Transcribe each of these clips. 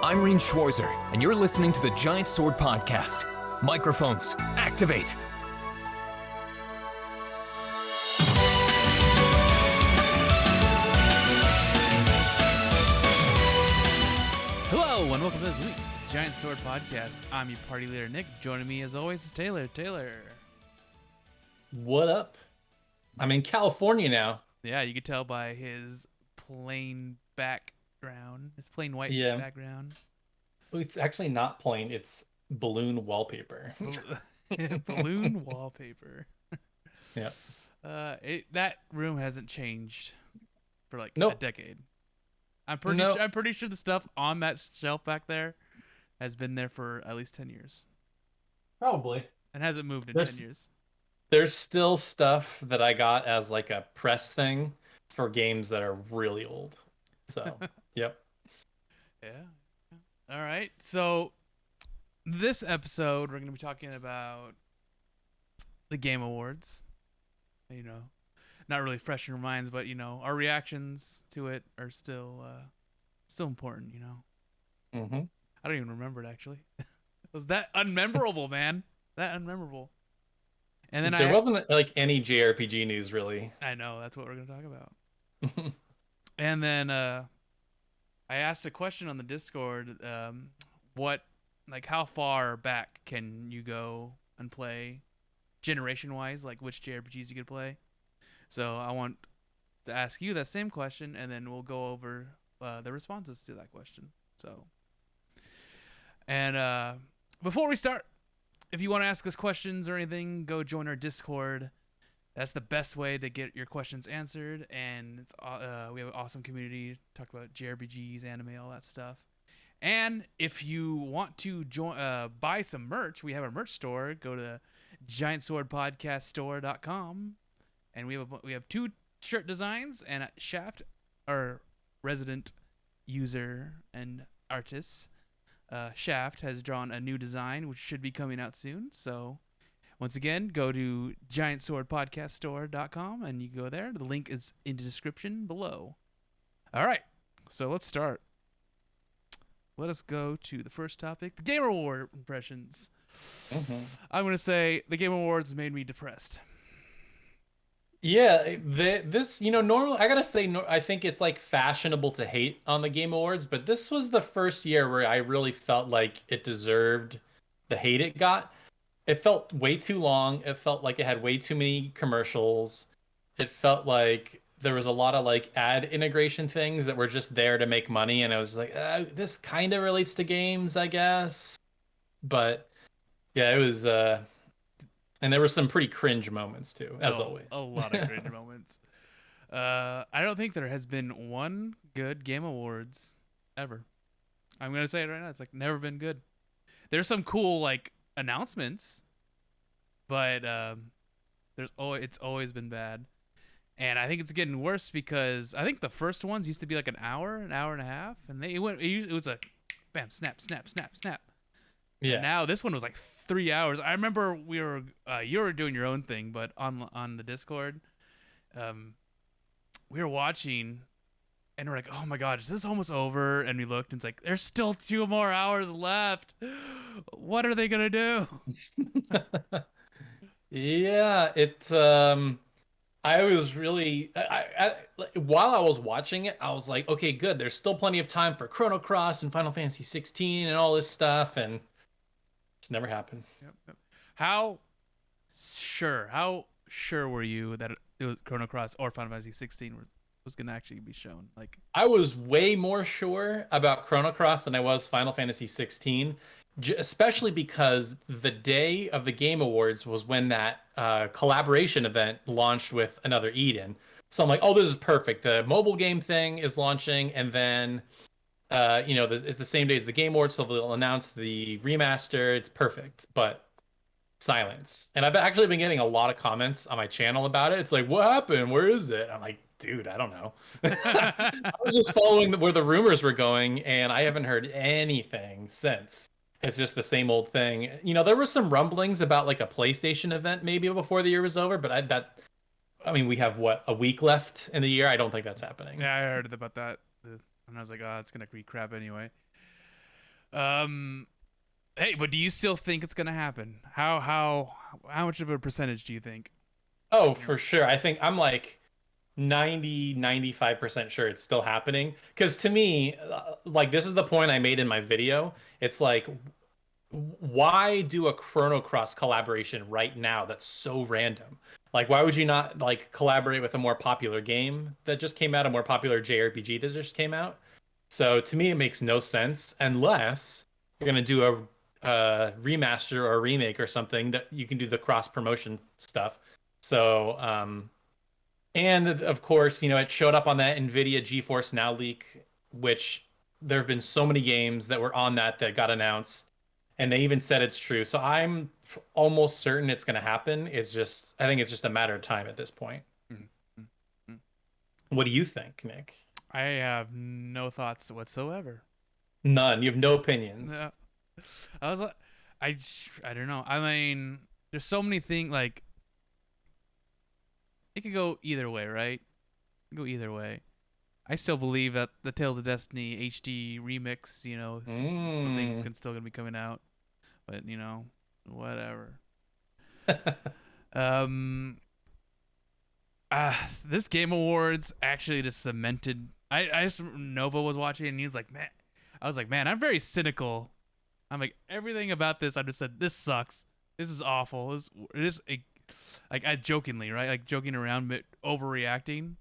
I'm Reen Schwarzer, and you're listening to the Giant Sword Podcast. Microphones, activate! Hello, and welcome to this week's Giant Sword Podcast. I'm your party leader, Nick. Joining me, as always, is Taylor. Taylor. What up? I'm in California now. Yeah, you could tell by his plain background, his plain white background. It's actually not plain. It's balloon wallpaper. Balloon wallpaper. Yeah. That room hasn't changed for like Nope. a decade. I'm pretty sure the stuff on that shelf back there has been there for at least 10 years. Probably. And hasn't moved in 10 years. There's still stuff that I got as like a press thing for games that are really old. So, yep. Yeah. All right. So this episode, we're going to be talking about the Game Awards. You know, not really fresh in our minds, but, you know, our reactions to it are still important, you know. Mm-hmm. I don't even remember it, actually. It was that unmemorable, man. That unmemorable. And then there wasn't like any JRPG news, really. I know. That's what we're going to talk about. And then I asked a question on the Discord, how far back can you go and play generation-wise, like which JRPGs you could play? So I want to ask you that same question, and then we'll go over the responses to that question. So, and before we start, if you want to ask us questions or anything, go join our Discord. That's the best way to get your questions answered, and it's we have an awesome community, talk about JRPGs, anime, all that stuff. And if you want to buy some merch, we have a merch store. Go to giantswordpodcaststore.com, and we have two shirt designs, and Shaft, our resident user and artist, Shaft has drawn a new design, which should be coming out soon. So once again, go to giantswordpodcaststore.com, and you go there. The link is in the description below. All right, so let's start. Let us go to the first topic, the Game Award impressions. Mm-hmm. I'm going to say the Game Awards made me depressed. Yeah, this, you know, normally, I gotta say, I think it's like fashionable to hate on the Game Awards, but this was the first year where I really felt like it deserved the hate it got. It felt way too long. It felt like it had way too many commercials. It felt like there was a lot of like ad integration things that were just there to make money, and I was like, this kind of relates to games, I guess. But yeah, it was and there were some pretty cringe moments too, as always. A lot of cringe moments. I don't think there has been one good Game Awards ever. I'm gonna say it right now. It's like never been good. There's some cool like announcements, but it's always been bad. And I think it's getting worse because I think the first ones used to be like an hour and a half, and it was like, bam, snap, snap, snap, snap. Yeah. And now this one was like 3 hours. I remember you were doing your own thing, but on the Discord, we were watching, and we're like, oh my god, is this almost over? And we looked, and it's like, there's still 2 more hours left. What are they gonna do? Yeah, it's I was really while I was watching it, I was like, okay, good. There's still plenty of time for Chrono Cross and Final Fantasy 16 and all this stuff, and it's never happened. Yep. How sure were you that it was Chrono Cross or Final Fantasy 16 was going to actually be shown? Like, I was way more sure about Chrono Cross than I was Final Fantasy 16, especially because the day of the Game Awards was when that collaboration event launched with Another Eden. So I'm like, oh, this is perfect. The mobile game thing is launching, and then it's the same day as the Game Awards, so they'll announce the remaster. It's perfect, but silence. And I've actually been getting a lot of comments on my channel about it. It's like, what happened? Where is it? I'm like, dude, I don't know. I was just following where the rumors were going, and I haven't heard anything since. It's just the same old thing. You know, there were some rumblings about like a PlayStation event maybe before the year was over, but I mean, we have a week left in the year. I don't think that's happening. Yeah, I heard about that. And I was like, oh, it's going to be crap anyway. Um, hey, but do you still think it's gonna happen? How much of a percentage do you think? Oh, for sure. I think I'm like 90-95% sure it's still happening. Because to me, like this is the point I made in my video. It's like, why do a Chrono Cross collaboration right now that's so random? Like, why would you not like collaborate with a more popular game that just came out, a more popular JRPG that just came out? So to me, it makes no sense unless you're gonna do a remaster or a remake or something that you can do the cross promotion stuff. So and of course, it showed up on that Nvidia GeForce Now leak, which there have been so many games that were on that got announced, and they even said it's true. So I'm almost certain it's going to happen. I think it's just a matter of time at this point. Mm-hmm. What do you think, Nick? I have no thoughts whatsoever. None. You have no opinions. No. I was like, I don't know. I mean, there's so many things like it could go either way, right? Go either way. I still believe that the Tales of Destiny HD remix, things can still gonna be coming out, but whatever. um, this Game Awards actually just cemented. I just Nova was watching and he was like, man, I was like, man, I'm very cynical. I'm like everything about this. I just said this sucks. This is awful. It is like I jokingly, right? Like joking around, but overreacting.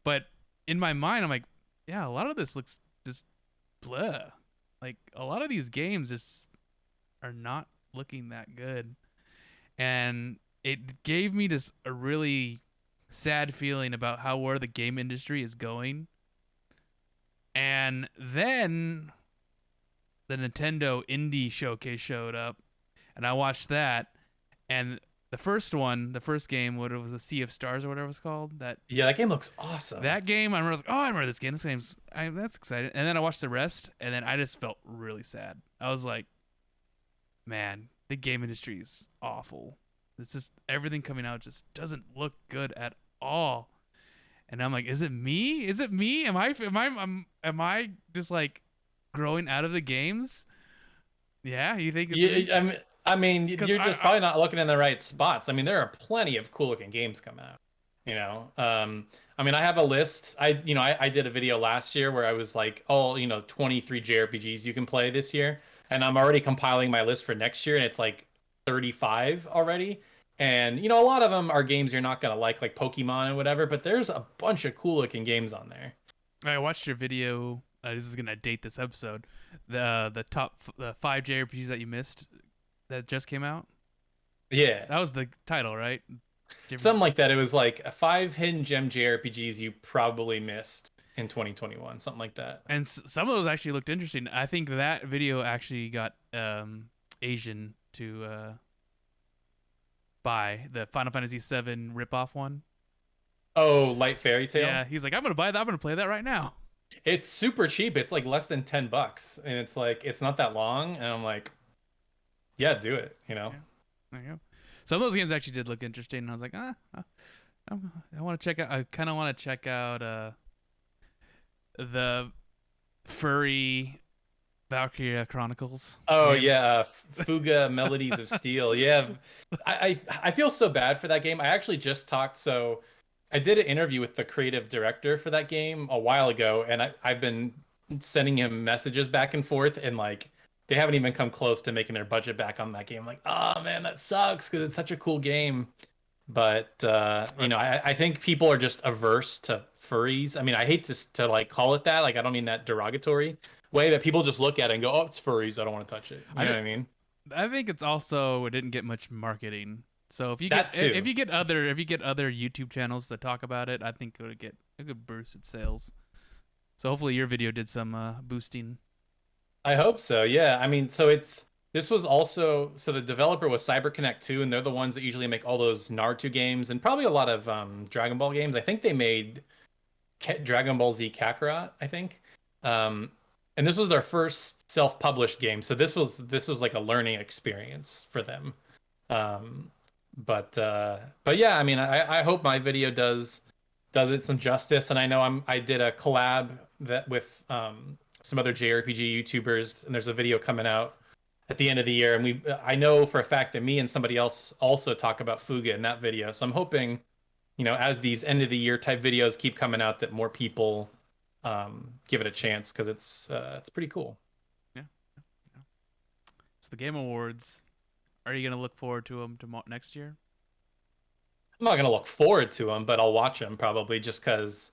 But in my mind, I'm like, yeah, a lot of this looks just blah. Like a lot of these games just are not looking that good, and it gave me just a really sad feeling about where the game industry is going. And then the Nintendo Indie Showcase showed up, and I watched that, and the first game, what it was, the Sea of Stars or whatever it was called. That game looks awesome. That game, I remember, like, oh, I remember this game. That's exciting. And then I watched the rest, and then I just felt really sad. I was like, man, the game industry is awful. It's just everything coming out just doesn't look good at all. And I'm like, is it me? Is it me? Am I just like growing out of the games? Yeah, you think? I mean, you're just probably not looking in the right spots. I mean, there are plenty of cool looking games coming out. I mean, I have a list. I did a video last year where I was like, 23 JRPGs you can play this year, and I'm already compiling my list for next year, and it's like 35 already. And a lot of them are games you're not gonna like Pokemon and whatever, but there's a bunch of cool looking games on there. I watched your video. This is gonna date this episode. The top the 5 JRPGs that you missed that just came out. Yeah, that was the title, right? Something like that. It was like 5 hidden gem JRPGs you probably missed in 2021, something like that. And some of those actually looked interesting. I think that video actually got Asian to buy the Final Fantasy VII ripoff one. Oh, Light Fairy Tale. Yeah, he's like, I'm gonna buy that. I'm gonna play that right now. It's super cheap. It's like less than $10, and it's like it's not that long. And I'm like, yeah, do it. Yeah, there you go. Some of those games actually did look interesting, and I was like, I want to check out. I kind of want to check out the furry Valkyria Chronicles. Oh yeah, Fuga Melodies of Steel. Yeah, I feel so bad for that game. I actually just talked. So I did an interview with the creative director for that game a while ago, and I've been sending him messages back and forth, and like they haven't even come close to making their budget back on that game. I'm like, oh man, that sucks because it's such a cool game. But I think people are just averse to furries. I mean, I hate to like call it that. Like, I don't mean that derogatory way, that people just look at it and go, oh, it's furries, I don't want to touch it. You know what I mean? I think it's also it didn't get much marketing. So if you get other YouTube channels that talk about it, I think it could boost its sales. So hopefully your video did some boosting. I hope so. Yeah. I mean, this was also, so the developer was CyberConnect 2, and they're the ones that usually make all those Naruto games and probably a lot of Dragon Ball games. I think they made Dragon Ball Z Kakarot, I think. And this was their first self-published game, so this was like a learning experience for them. But yeah, I mean, I hope my video does it some justice. And I know I did a collab with some other JRPG YouTubers, and there's a video coming out at the end of the year. And I know for a fact that me and somebody else also talk about Fuga in that video. So I'm hoping, as these end of the year type videos keep coming out, that more people give it a chance, because it's pretty cool. Yeah. So the Game Awards, are you gonna look forward to them next year? I'm not gonna look forward to them, but I'll watch them probably just because.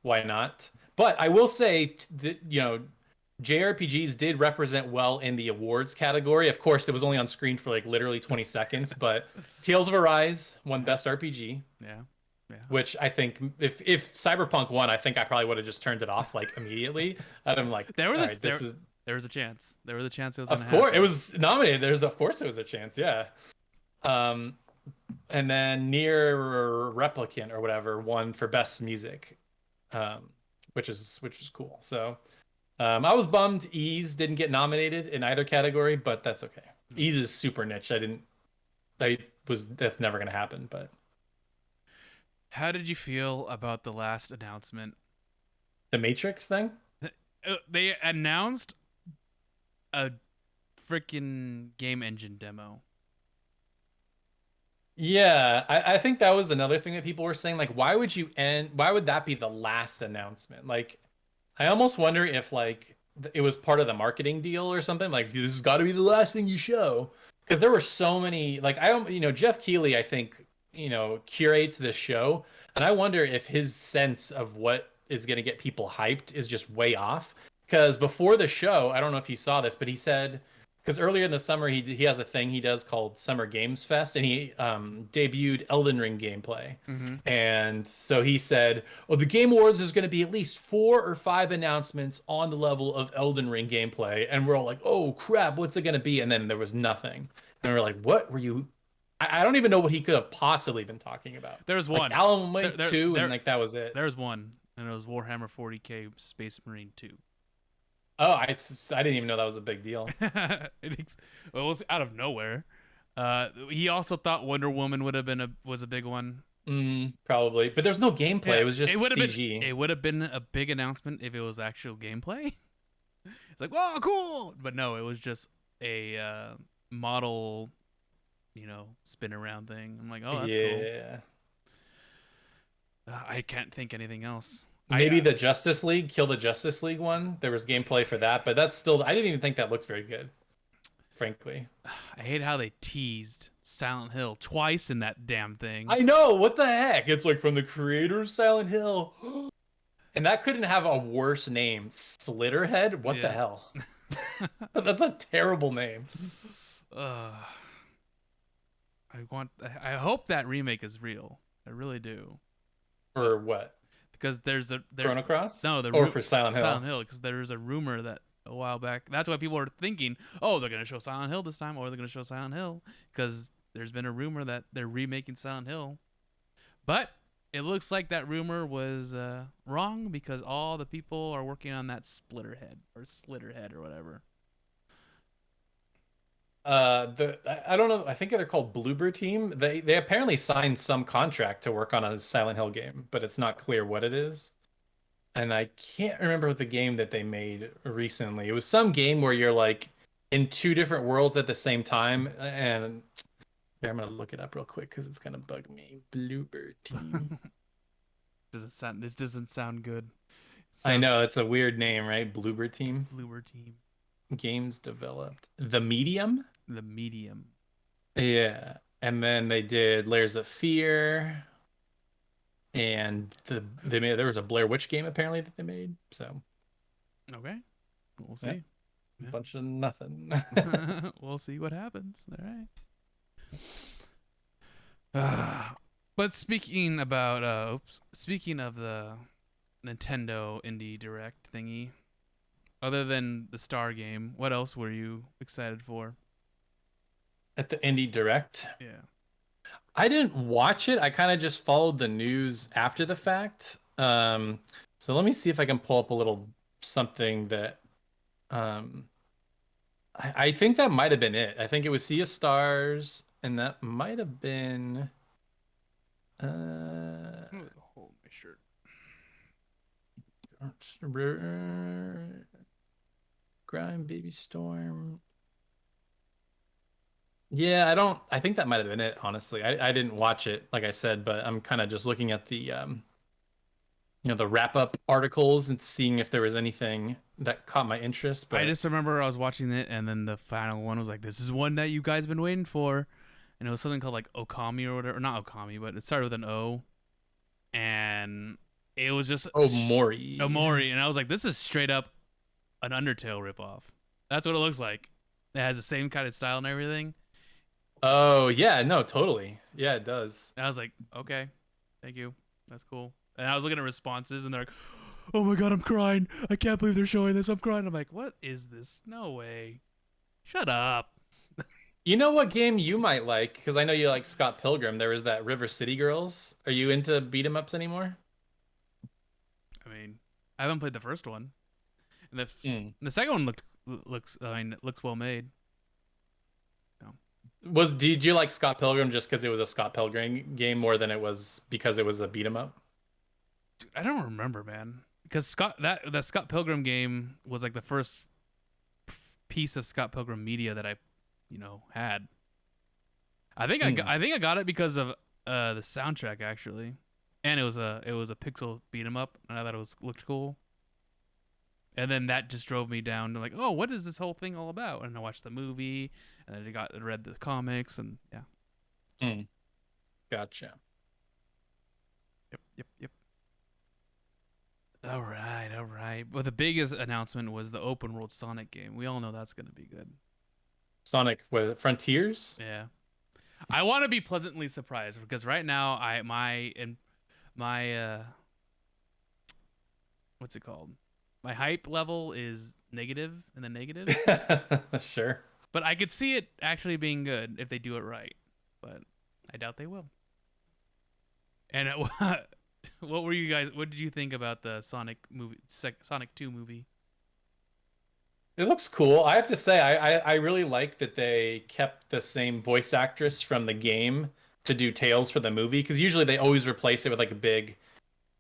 Why not? But I will say that JRPGs did represent well in the awards category. Of course, it was only on screen for like literally 20 seconds, but Tales of Arise won Best RPG. Yeah. Which I think if Cyberpunk won, I think I probably would have just turned it off like immediately. And I'm like, there was a chance. There was a chance it was. Of course, it was nominated. Of course it was a chance. Yeah. And then Near Replicant or whatever won for Best Music, which is cool. So I was bummed Ease didn't get nominated in either category, but that's okay. Ease is super niche. That's never gonna happen. But how did you feel about the last announcement? The Matrix thing? They announced a freaking game engine demo. Yeah, I think that was another thing that people were saying. Like, why would that be the last announcement? Like, I almost wonder if like it was part of the marketing deal or something. Like, this has got to be the last thing you show, because there were so many. Like, I don't, Jeff Keighley, I think, curates this show, and I wonder if his sense of what is going to get people hyped is just way off. Because before the show, I don't know if you saw this, but he said, because earlier in the summer he has a thing he does called Summer Games Fest, and he debuted Elden Ring gameplay. Mm-hmm. And so he said, "Oh, the Game Awards is going to be at least 4 or 5 announcements on the level of Elden Ring gameplay." And we're all like, "Oh crap, what's it going to be?" And then there was nothing, and we're like, "What were you?" I don't even know what he could have possibly been talking about. There's like one. Alan Wake 2, and like that was it. There's one, and it was Warhammer 40K Space Marine 2. Oh, I didn't even know that was a big deal. It was out of nowhere. He also thought Wonder Woman was a big one. Probably, but there's no gameplay. Yeah, it was just CG. It would have been a big announcement if it was actual gameplay. It's like, whoa, cool! But no, it was just a model, spin around thing. I'm like, oh, that's cool. Yeah. I can't think anything else. Maybe the Justice League, Kill the Justice League one. There was gameplay for that, but that's still, I didn't even think that looked very good, frankly. I hate how they teased Silent Hill twice in that damn thing. I know, what the heck? It's like from the creators of Silent Hill. And that couldn't have a worse name. Slitterhead? What the hell? That's a terrible name. I hope that remake is real. I really do. For what? Because there's Chrono Cross? No, for Silent Hill. Silent Hill, because there's a rumor that a while back. That's why people are thinking, oh, they're gonna show Silent Hill this time, or they're gonna show Silent Hill, because there's been a rumor that they're remaking Silent Hill. But it looks like that rumor was wrong, because all the people are working on that Slitterhead or whatever. I don't know. I think they're called Bloober Team. They apparently signed some contract to work on a Silent Hill game, but it's not clear what it is. And I can't remember what the game that they made recently. It was some game where you're like in 2 different worlds at the same time. And I'm gonna look it up real quick because it's gonna bug me. Bloober Team. This doesn't sound good. I know, it's a weird name, right? Bloober Team. Bloober Team. Games developed. The Medium. Yeah, and then they did Layers of Fear, and there was a Blair Witch game apparently that they made. So okay, we'll see. Yeah. A bunch of nothing. We'll see what happens. All right. But speaking of the Nintendo Indie Direct thingy, other than the Star game, what else were you excited for? At the Indie Direct? Yeah. I didn't watch it. I kind of just followed the news after the fact. So let me see if I can pull up a little something that I think that might have been it. I think it was Sea of Stars, and that might have been a hole in my shirt. Grime, Baby Storm. Yeah, I think that might have been it, honestly. I didn't watch it, like I said, but I'm kind of just looking at the the wrap-up articles and seeing if there was anything that caught my interest. I But just remember I was watching it, and then the final one was like, "This is one that you guys been waiting for," and it was something called like Okami or whatever, or not Okami, but it started with an O, and it was just oh, Mori. Omori, and I was like, "This is straight up an Undertale ripoff." That's what it looks like. It has the same kind of style and everything. Oh, yeah, no, totally. Yeah, it does. And I was like, "Okay, thank you, that's cool." And I was looking at responses, and they're like, "Oh my god, I'm crying! I can't believe they're showing this. I'm crying." I'm like, "What is this? No way! Shut up!" You know what game you might like? Because I know you like Scott Pilgrim. There was that River City Girls. Are you into beat 'em ups anymore? I mean, I haven't played the first one, and Mm. the second one looks. I mean, it looks well made. Did you like Scott Pilgrim just because it was a Scott Pilgrim game more than it was because it was a beat 'em up? Dude, I don't remember, man, because that Scott Pilgrim game was like the first piece of Scott Pilgrim media that I, had. I think I think I got it because of the soundtrack actually, and it was a pixel beat 'em up, and I thought looked cool. And then that just drove me down to like, oh, what is this whole thing all about? And I watched the movie, and then I read the comics, and yeah. Gotcha. Yep. All right. But the biggest announcement was the open world Sonic game. We all know that's gonna be good. Sonic with Frontiers? Yeah. I want to be pleasantly surprised because right now my what's it called? My hype level is negative in the negatives. Sure. But I could see it actually being good if they do it right. But I doubt they will. And what were you guys? What did you think about the Sonic movie, Sonic 2 movie? It looks cool. I have to say, I really like that they kept the same voice actress from the game to do Tails for the movie, because usually they always replace it with like a big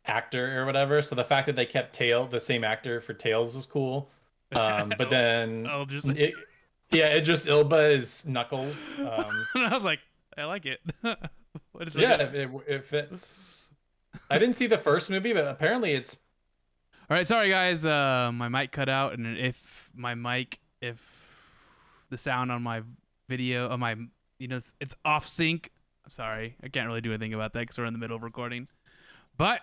actor or whatever. So the fact that they kept the same actor for Tails was cool. But then Idris Elba is Knuckles. And I was like, I like it. What is it fits. I didn't see the first movie, but apparently it's. All right, sorry guys, my mic cut out, and if the sound on my video, on my, it's off sync. I'm sorry, I can't really do anything about that because we're in the middle of recording. But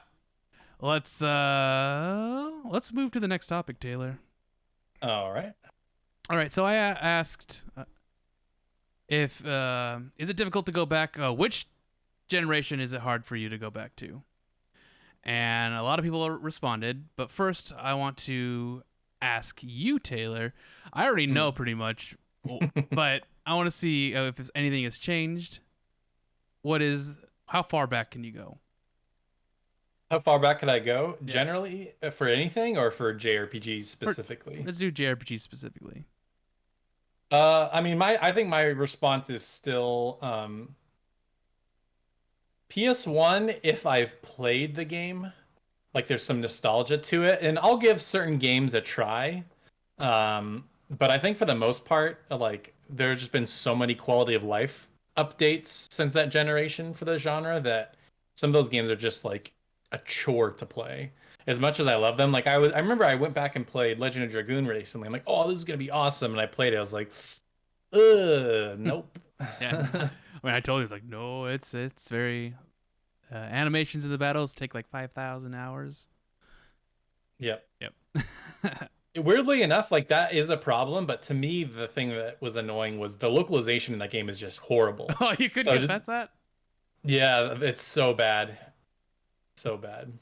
let's move to the next topic, Taylor. All right. So I asked if is it difficult to go back? Which generation is it hard for you to go back to? And a lot of people responded. But first, I want to ask you, Taylor. I already know pretty much, but I want to see if anything has changed. How far back can you go? How far back could I go? Yeah. Generally, for anything or for JRPGs specifically? Let's do JRPGs specifically. I mean, I think my response is still PS1 if I've played the game. Like there's some nostalgia to it, and I'll give certain games a try. But I think for the most part, like there's just been so many quality of life updates since that generation for the genre that some of those games are just like a chore to play. As much as I love them, like I remember I went back and played Legend of Dragoon recently. I'm like, oh, this is gonna be awesome, and I played it. I was like, nope. Yeah. I mean, I told you, it's like, no, it's very animations in the battles take like 5,000 hours. Yep. Yep. Weirdly enough, like that is a problem, but to me, the thing that was annoying was the localization in that game is just horrible. Oh, you could get past that? Yeah, it's so bad. So bad.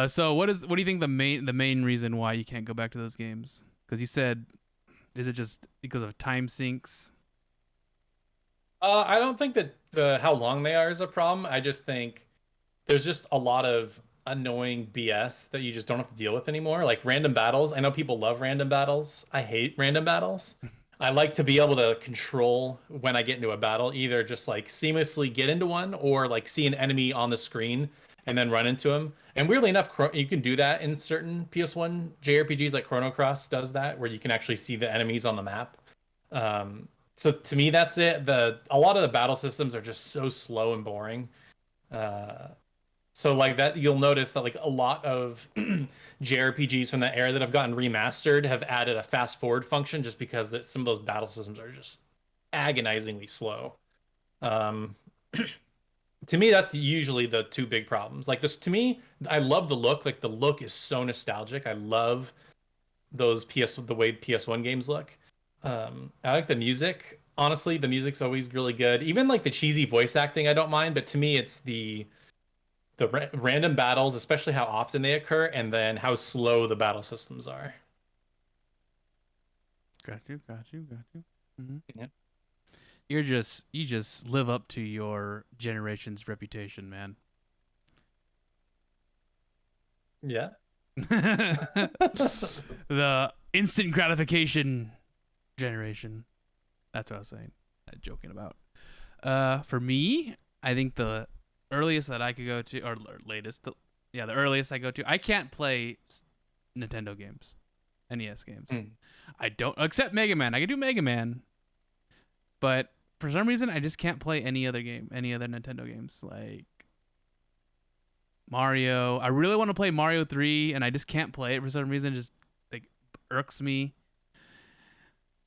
So what do you think the main reason why you can't go back to those games? Because you said, is it just because of time sinks? I don't think that how long they are is a problem. I just think there's just a lot of annoying BS that you just don't have to deal with anymore. Like random battles. I know people love random battles. I hate random battles. I like to be able to control when I get into a battle, either just like seamlessly get into one or like see an enemy on the screen and then run into them. And weirdly enough, you can do that in certain PS1 JRPGs, like Chrono Cross does that, where you can actually see the enemies on the map. So to me, that's it. A lot of the battle systems are just so slow and boring. So like that, you'll notice that like a lot of JRPGs from that era that have gotten remastered have added a fast forward function just because some of those battle systems are just agonizingly slow. Um, to me, that's usually the two big problems. Like this, to me, I love the look. Like the look is so nostalgic. I love the way PS1 games look. I like the music. Honestly, the music's always really good. Even like the cheesy voice acting, I don't mind. But to me, it's the random battles, especially how often they occur, and then how slow the battle systems are. Got you. Mm-hmm. Yeah. You just live up to your generation's reputation, man. Yeah. The instant gratification generation. That's what I was saying. Joking about. For me, I think the earliest that I could go to, or latest, the earliest I go to, I can't play Nintendo games, NES games. I don't, except Mega Man. I can do Mega Man, but for some reason, I just can't play any other Nintendo games, like Mario. I really want to play Mario 3, and I just can't play it for some reason. It just like irks me.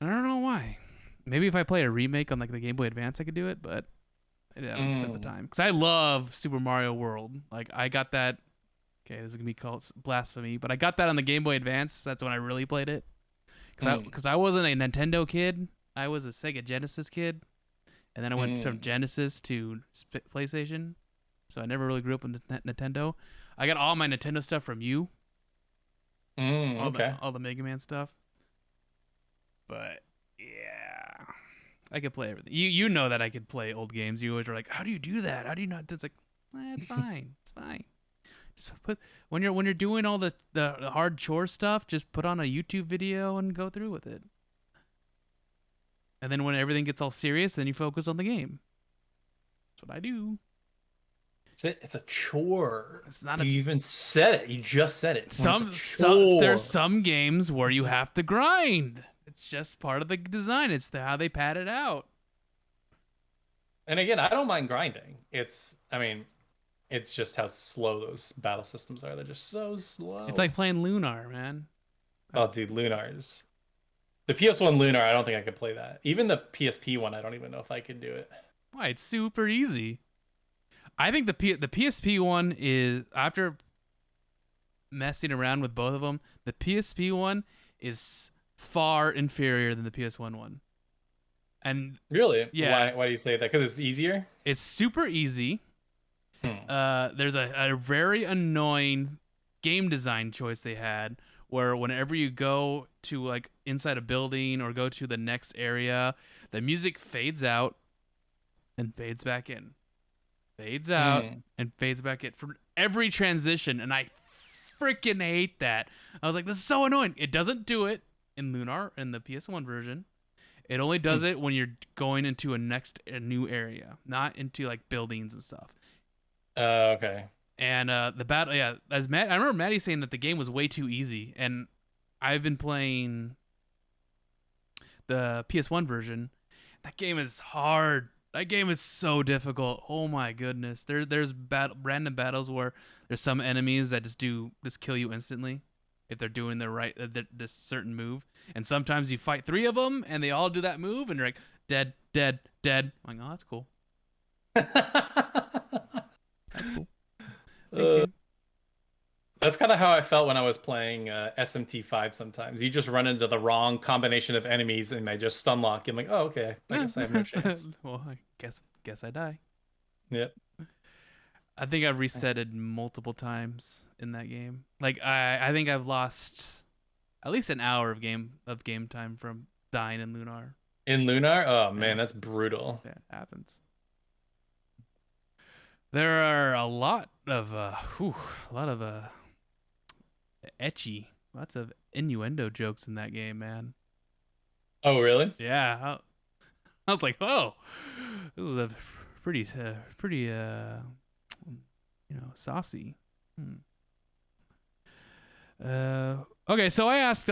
I don't know why. Maybe if I play a remake on like the Game Boy Advance, I could do it, but I haven't spent the time. Because I love Super Mario World. Like, I got that. Okay, this is going to be called blasphemy, but I got that on the Game Boy Advance. So that's when I really played it. Because I wasn't a Nintendo kid. I was a Sega Genesis kid. And then I went from Genesis to PlayStation. So I never really grew up with Nintendo. I got all my Nintendo stuff from you. All the Mega Man stuff. But yeah, I could play everything. You know that I could play old games. You always are like, how do you do that? How do you not? It's like, it's fine. It's fine. Just when you're doing all the hard chore stuff, just put on a YouTube video and go through with it. And then when everything gets all serious, then you focus on the game. That's what I do. It's a chore. It's not. You even said it. You just said it. There's some games where you have to grind. It's just part of the design. It's how they pad it out. And again, I don't mind grinding. It's just how slow those battle systems are. They're just so slow. It's like playing Lunar, man. Oh, dude, Lunars. The PS1 Lunar, I don't think I could play that. Even the PSP one, I don't even know if I could do it. Why? It's super easy. I think the PSP one is, after messing around with both of them, the PSP one is far inferior than the PS1 one. And really? Yeah. Why do you say that? Because it's easier? It's super easy. There's a very annoying game design choice they had where whenever you go to like inside a building or go to the next area, the music fades out and fades back in. Fades out and fades back in for every transition, and I freaking hate that. I was like, this is so annoying. It doesn't do it in Lunar in the PS1 version. It only does it when you're going into a new area, not into like buildings and stuff. Okay. And the battle, I remember Maddie saying that the game was way too easy, and I've been playing the PS1 version. That game is hard. That game is so difficult. Oh my goodness. There's random battles where there's some enemies that just kill you instantly if they're doing this certain move. And sometimes you fight 3 of them and they all do that move and you're like dead, dead, dead. I'm like, oh, that's cool. That's cool. Thanks, game. That's kind of how I felt when I was playing SMT5 sometimes. You just run into the wrong combination of enemies and they just stun lock you. I'm like, oh, okay. I guess I have no chance. Well, I guess I die. Yep. I think I've resetted multiple times in that game. Like I think I've lost at least an hour of game time from dying in Lunar. In Lunar? Oh man, that's brutal. Yeah, it happens. There are a lot of ecchi, lots of innuendo jokes in that game, man. Oh really? Yeah, I was like, oh, this is a pretty saucy. Okay, so I asked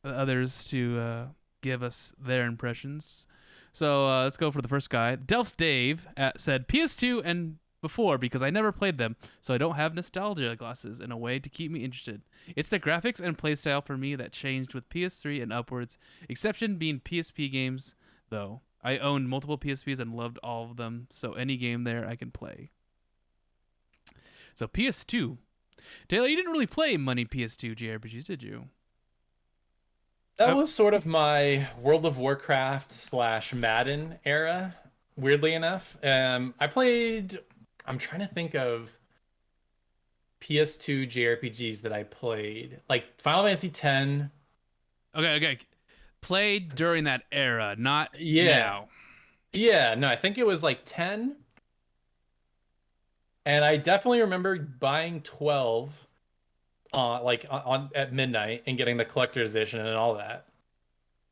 others to give us their impressions. So let's go for the first guy. Delph Dave said PS2 and before because I never played them, so I don't have nostalgia glasses in a way to keep me interested. It's the graphics and playstyle for me that changed with PS3 and upwards, exception being PSP games, though. I owned multiple PSPs and loved all of them, so any game there I can play. So PS2. Taylor, you didn't really play many PS2 JRPGs, did you? That was sort of my World of Warcraft / Madden era, weirdly enough. I played, I'm trying to think of PS2 JRPGs that I played. Like Final Fantasy X. Okay. Played during that era, not Yeah. now. Yeah, no, I think it was like 10. And I definitely remember buying 12 on at midnight and getting the collector's edition and all that.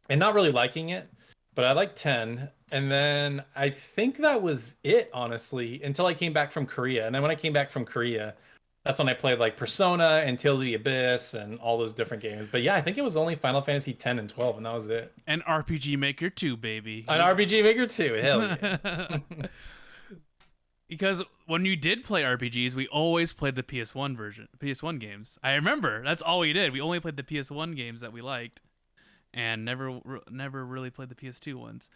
And not really liking it, but I liked 10. And then I think that was it, honestly, until I came back from Korea. And then when I came back from Korea, that's when I played like Persona and Tales of the Abyss and all those different games. But yeah, I think it was only Final Fantasy 10 and 12, and that was it. And RPG Maker 2, baby. An RPG Maker 2, hell yeah. Because when you did play RPGs, we always played the PS1 games. I remember that's all we did. We only played the PS1 games that we liked, and never really played the PS2 ones.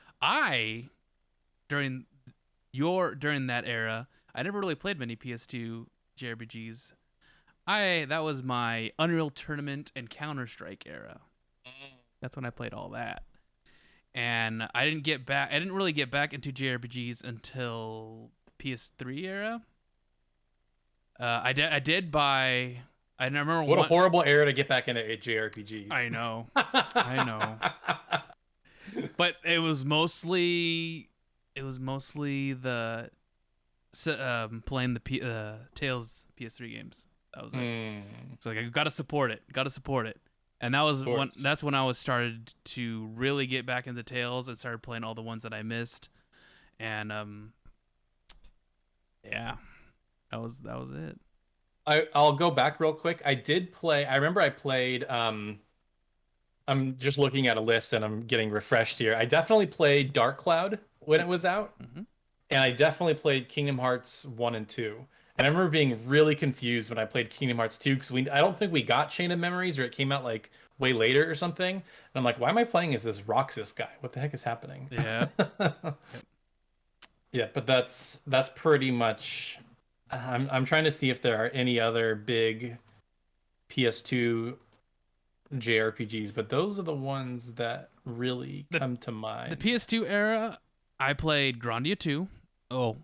During that era, I never really played many PS2 JRPGs. That was my Unreal Tournament and Counter-Strike era. That's when I played all that. And I didn't really get back into JRPGs until PS3 era. I did buy. I remember what a horrible era to get back into JRPGs. I know. But it was mostly the playing the Tales PS3 games. That was it. So like, I gotta support it. And that was that's when I was started to really get back into Tales and started playing all the ones that I missed. And yeah, that was it. I'll go back real quick. I remember I played I'm just looking at a list and I'm getting refreshed here. I definitely played Dark Cloud when it was out. And I definitely played Kingdom Hearts 1 and 2. And I remember being really confused when I played Kingdom Hearts 2 because I don't think we got Chain of Memories, or it came out like way later or something. And I'm like, why am I playing as this Roxas guy? What the heck is happening? Yeah. Yeah, but that's pretty much. I'm trying to see if there are any other big PS2 JRPGs, but those are the ones that really come to mind. The PS2 era, I played Grandia 2. Oh,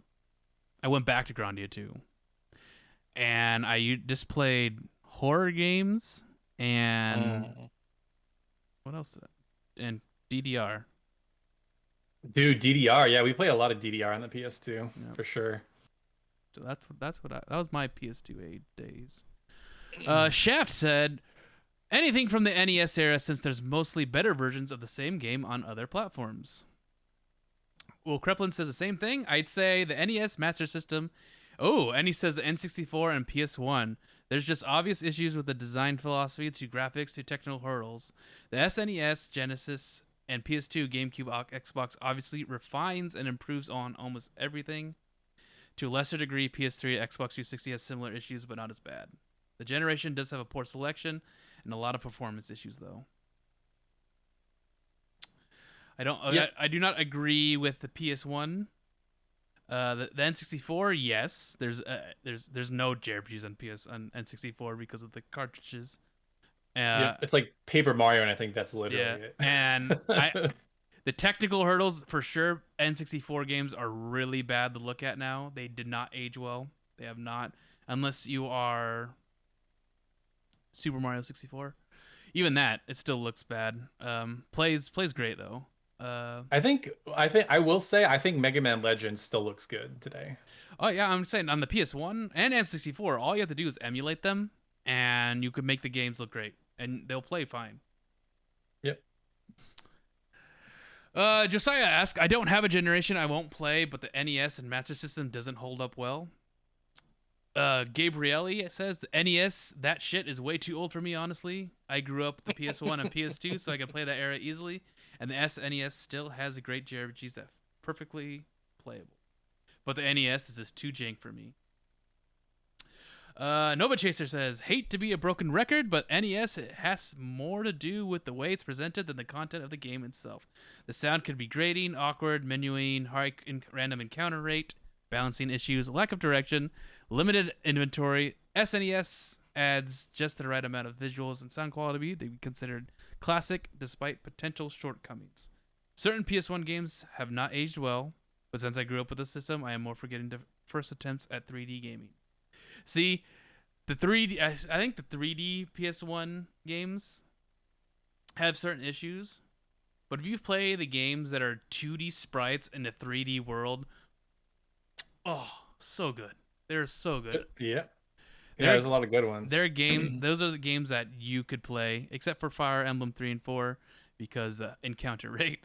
I went back to Grandia 2. And I just played horror games and what else? And DDR. Dude, DDR. Yeah, we play a lot of DDR on the PS2 for sure. So that was my PS2 days. Shaft said anything from the NES era, since there's mostly better versions of the same game on other platforms. Well, Kreplin says the same thing. I'd say the NES Master System. Oh, and he says the N64 and PS1. There's just obvious issues with the design philosophy to graphics to technical hurdles. The SNES, Genesis, and PS2, GameCube, Xbox obviously refines and improves on almost everything. To a lesser degree, PS3 and Xbox 360 has similar issues, but not as bad. The generation does have a poor selection and a lot of performance issues, though. I do not agree with the PS1. The N64, yes. There's no JRPGs on N64 because of the cartridges. It's like Paper Mario, and I think that's literally it. And the technical hurdles for sure. N64 games are really bad to look at now. They did not age well. They have not, unless you are Super Mario 64. Even that, it still looks bad. Plays great though. I think I will say I think Mega Man Legends still looks good today. Oh yeah, I'm saying on the PS1 and N64, all you have to do is emulate them, and you could make the games look great, and they'll play fine. Yep. Josiah asks, I don't have a generation I won't play, but the NES and Master System doesn't hold up well. Gabrielli says the NES, that shit is way too old for me, honestly. I grew up with the PS1 and PS2, so I could play that era easily. And the SNES still has a great JRPGs that perfectly playable. But the NES is just too jank for me. Nova Chaser says, hate to be a broken record, but NES, it has more to do with the way it's presented than the content of the game itself. The sound could be grating, awkward, menuing, high random encounter rate, balancing issues, lack of direction, limited inventory. SNES adds just the right amount of visuals and sound quality to be considered classic despite potential shortcomings. Certain PS1 games have not aged well, but since I grew up with the system, I am more forgetting the first attempts at 3D gaming. See, the 3D, I think the 3D PS1 games have certain issues, but if you play the games that are 2D sprites in the 3D world, oh, so good. They're so good. Yeah. Yeah, there's a lot of good ones. Those are the games that you could play, except for Fire Emblem 3 and 4, because the encounter rate.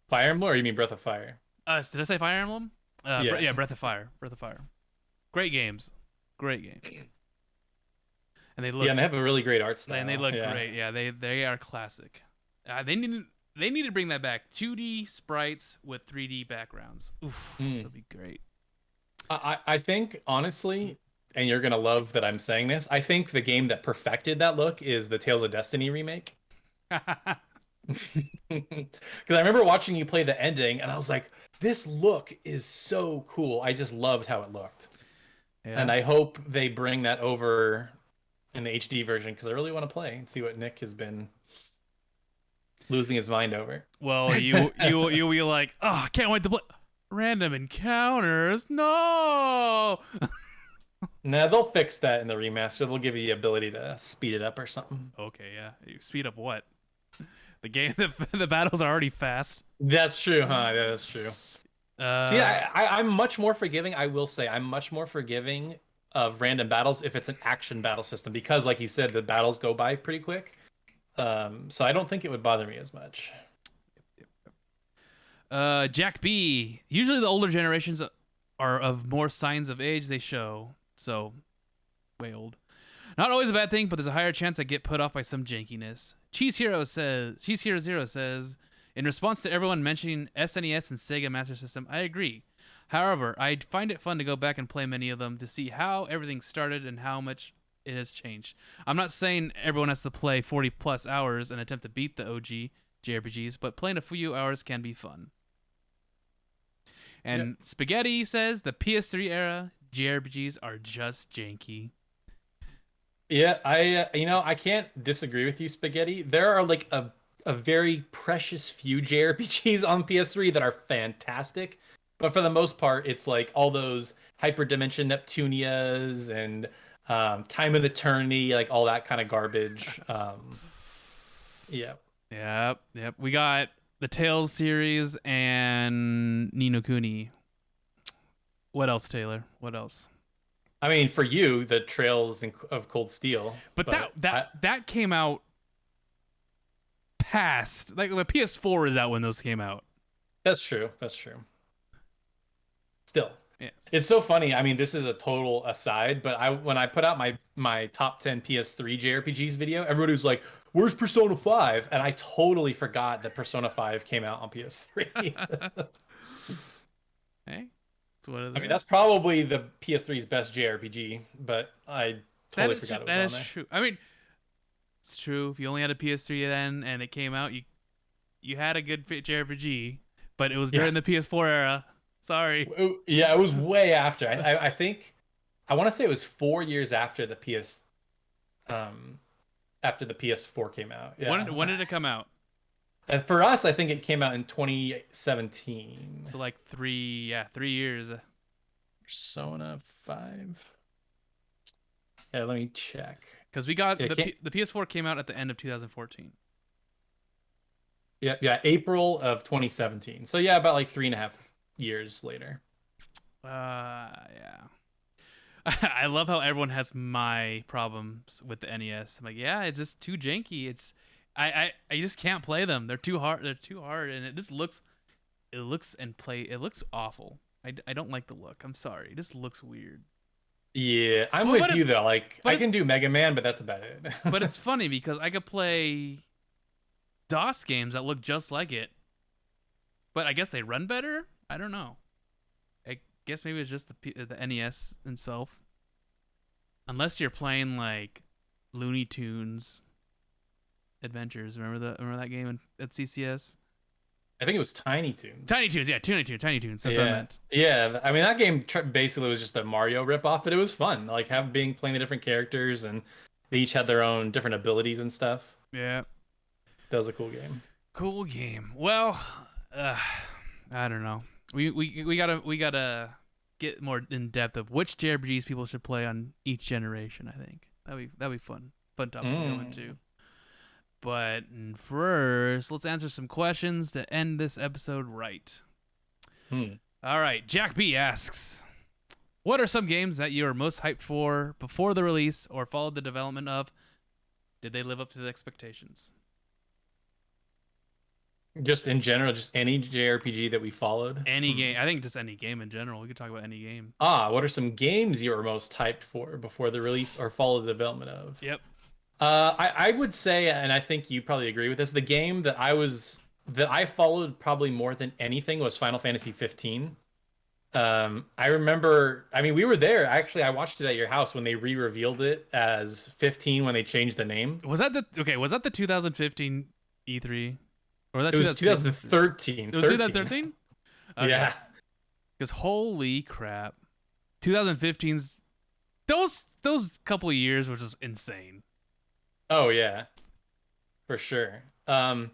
Fire Emblem, or you mean Breath of Fire? Did I say Fire Emblem? Yeah. Breath of Fire. Great games. And they look. Yeah, and they have a really great art style. And they look great. Yeah, they are classic. They need to bring that back. 2D sprites with 3D backgrounds. Oof, that'd be great. I think, honestly, and you're going to love that I'm saying this, I think the game that perfected that look is the Tales of Destiny remake. Because I remember watching you play the ending, and I was like, this look is so cool. I just loved how it looked. Yeah. And I hope they bring that over in the HD version, because I really want to play and see what Nick has been losing his mind over. Well, you'll be like, oh, I can't wait to play. Random encounters, no. Nah, they'll fix that in the remaster. They'll give you the ability to speed it up or something. Okay, yeah. You speed up what? The game, the battles are already fast. That's true, huh? Yeah, that's true. See, I'm much more forgiving. I will say I'm much more forgiving of random battles if it's an action battle system, because, like you said, the battles go by pretty quick. So I don't think it would bother me as much. Jack B. Usually the older generations are of more signs of age they show. So, way old. Not always a bad thing, but there's a higher chance I get put off by some jankiness. Cheese Hero Zero says, in response to everyone mentioning SNES and Sega Master System, I agree. However, I find it fun to go back and play many of them to see how everything started and how much it has changed. I'm not saying everyone has to play 40 plus hours and attempt to beat the OG JRPGs, but playing a few hours can be fun. And yep. Spaghetti says the PS3 era JRPGs are just janky. Yeah, I can't disagree with you, Spaghetti. There are like a very precious few JRPGs on PS3 that are fantastic, but for the most part, it's like all those Hyperdimension Neptunias and Time and Eternity, like all that kind of garbage. Yeah. Yep. We got the Tales series and Ni no Kuni. What else, Taylor? What else? I mean, for you, the Trails of Cold Steel. But that came out past, like the PS4 is out when those came out. That's true. Still, yes. It's so funny. I mean, this is a total aside, but when I put out my top 10 PS3 JRPGs video, everybody was like, "Where's Persona 5?" And I totally forgot that Persona 5 came out on PS3. Hey. I mean, that's probably the PS3's best JRPG, but I totally forgot it was on there. That is true. I mean, it's true. If you only had a PS3 then and it came out, you had a good JRPG, but it was during the PS4 era. Sorry. Yeah, it was way after. I think I want to say it was 4 years after the PS4 came out. Yeah. When did it come out? And for us, I think it came out in 2017. So like 3 years. Persona 5. Yeah, let me check. Because we got the PS4 came out at the end of 2014. Yeah, April of 2017. So yeah, about like 3.5 years later. Yeah. I love how everyone has my problems with the NES. I'm like, yeah, it's just too janky. I just can't play them. They're too hard, and it looks awful. I don't like the look. I'm sorry. It just looks weird. Yeah, I'm But with you though. Like but I it, can do Mega Man, but that's about it. but it's funny because I could play DOS games that look just like it, but I guess they run better. I don't know. I guess maybe it's just the NES itself. Unless you're playing like Looney Tunes Adventures. Remember that game at CCS? I think it was Tiny Toons. Tiny Toons, yeah, Tiny Toons. That's what I meant. Yeah, I mean that game basically was just a Mario ripoff, but it was fun. Like playing the different characters, and they each had their own different abilities and stuff. Yeah, that was a cool game. Cool game. Well, I don't know. We gotta get more in depth of which JRPGs people should play on each generation. I think that'd be fun topic to go into. But first, let's answer some questions to end this episode right. All right, Jack B asks, what are some games that you are most hyped for before the release or followed the development of? Did they live up to the expectations? Just in general, just any JRPG that we followed? Any game. I think just any game in general. We could talk about any game. What are some games you were most hyped for before the release or followed the development of? Yep. I would say, and I think you probably agree with this, the game that I followed probably more than anything was Final Fantasy 15. I remember, I mean, we were there. Actually, I watched it at your house when they re-revealed it as 15 when they changed the name. Was that the 2015 E3? Or was that it was 2013. It was 2013? Okay. Yeah. Because holy crap. 2015's those couple of years was just insane. Oh yeah, for sure. Well,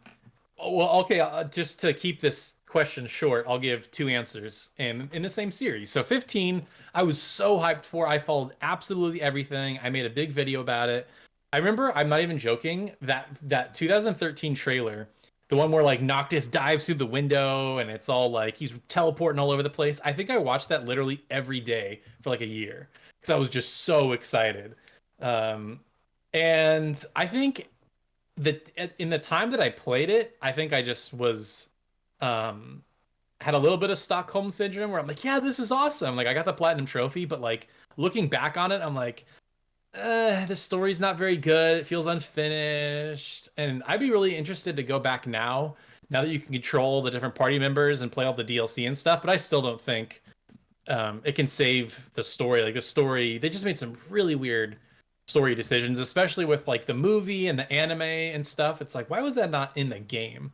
okay. Just to keep this question short, I'll give two answers, and in the same series. So 15, I was so hyped for. I followed absolutely everything. I made a big video about it. I remember, I'm not even joking, that 2013 trailer, the one where like Noctis dives through the window and it's all like he's teleporting all over the place. I think I watched that literally every day for like a year because I was just so excited. And I think that in the time that I played it, I think I just was had a little bit of Stockholm syndrome where I'm like, yeah, this is awesome. Like I got the platinum trophy, but like looking back on it, I'm like, the story's not very good. It feels unfinished. And I'd be really interested to go back now that you can control the different party members and play all the DLC and stuff. But I still don't think it can save the story. Like the story, they just made some really weird story decisions, especially with like the movie and the anime and stuff. It's like, why was that not in the game?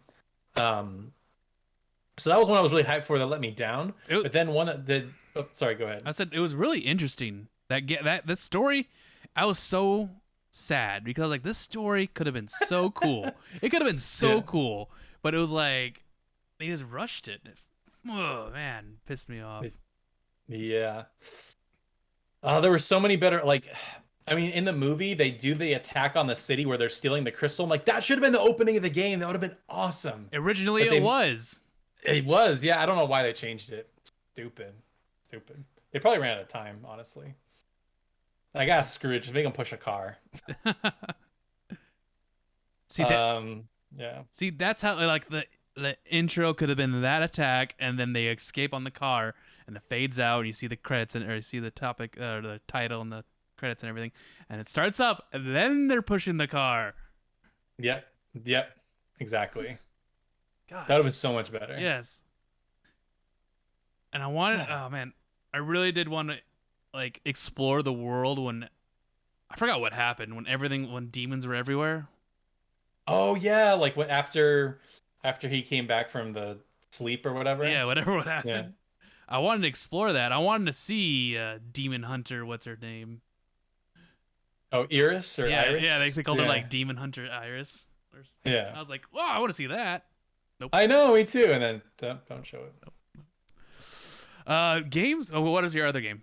So that was one I was really hyped for that let me down. But then one that did. Oh, sorry, go ahead. I said it was really interesting. That story, I was so sad because like this story could have been so cool. It could have been so cool, but it was like they just rushed it. Oh man, pissed me off. Yeah. There were so many better, like, I mean, in the movie, they do the attack on the city where they're stealing the crystal. I'm like, that should have been the opening of the game. That would have been awesome. Originally, it was. It was, yeah. I don't know why they changed it. Stupid. They probably ran out of time, honestly. I got screw it. Just make them push a car. See that? Yeah. See, that's how like the intro could have been that attack, and then they escape on the car, and it fades out, and you see the credits or you see the topic or the title and the credits and everything, and it starts up, and then they're pushing the car. Yep. Exactly. God. That would have been so much better. Yes. And I wanted. Oh man, I really did want to like explore the world when I forgot what happened when demons were everywhere. Oh yeah, like what after he came back from the sleep or whatever. Yeah, whatever would happen. Yeah. I wanted to explore that. I wanted to see Demon Hunter. What's her name? Oh, Iris or Iris? Yeah, they called her like Demon Hunter Iris. Yeah. I was like, wow, I want to see that. Nope. I know, me too. And then don't show it. Nope. Games? Oh, what is your other game?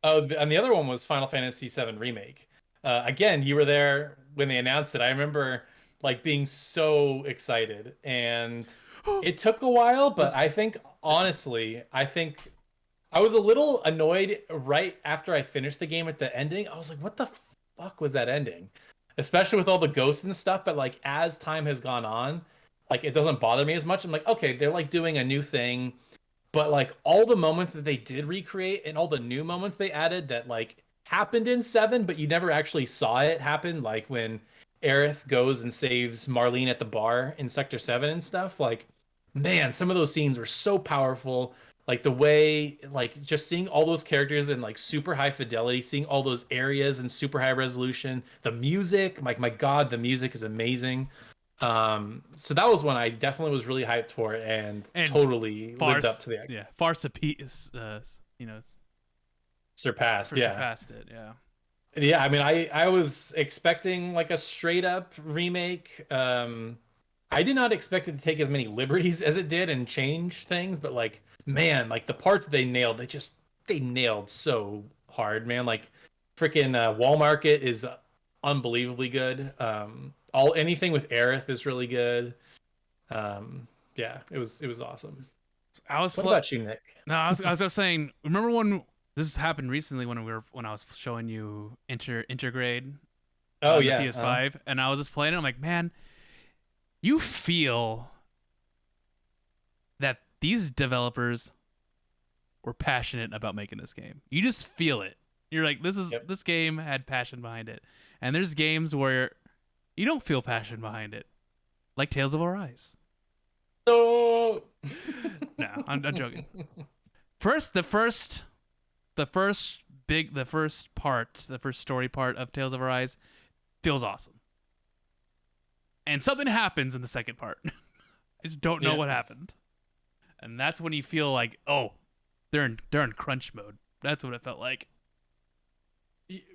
Oh, and the other one was Final Fantasy VII Remake. Again, you were there when they announced it. I remember like being so excited, and it took a while, but I think honestly, I was a little annoyed right after I finished the game at the ending. I was like, what the fuck was that ending? Especially with all the ghosts and stuff, but like as time has gone on, like it doesn't bother me as much. I'm like, okay, they're like doing a new thing, but like all the moments that they did recreate and all the new moments they added that like happened in 7, but you never actually saw it happen, like when Aerith goes and saves Marlene at the bar in Sector 7 and stuff. Like, man, some of those scenes were so powerful. Like the way, like just seeing all those characters in like super high fidelity, seeing all those areas in super high resolution, the music, like my God, the music is amazing. So that was one I definitely was really hyped for and totally lived up to the far surpassed surpassed it. Yeah, I mean, I was expecting like a straight up remake. I did not expect it to take as many liberties as it did and change things, but like, man, like the parts they nailed, they nailed so hard, man. Like, freaking Wall Market is unbelievably good. All anything with Aerith is really good. Yeah, it was awesome. What about you, Nick? No, I was just saying. Remember when this happened recently when I was showing you Intergrade? Oh on yeah, the PS5, and I was just playing it. I'm like, man, you feel that these developers were passionate about making this game. You just feel it. You're like, this game had passion behind it. And there's games where you don't feel passion behind it, like Tales of Arise. No, No, I'm joking. The first story part of Tales of Arise feels awesome. And something happens in the second part. I just don't know what happened. And that's when you feel like, oh, they're in crunch mode. That's what it felt like.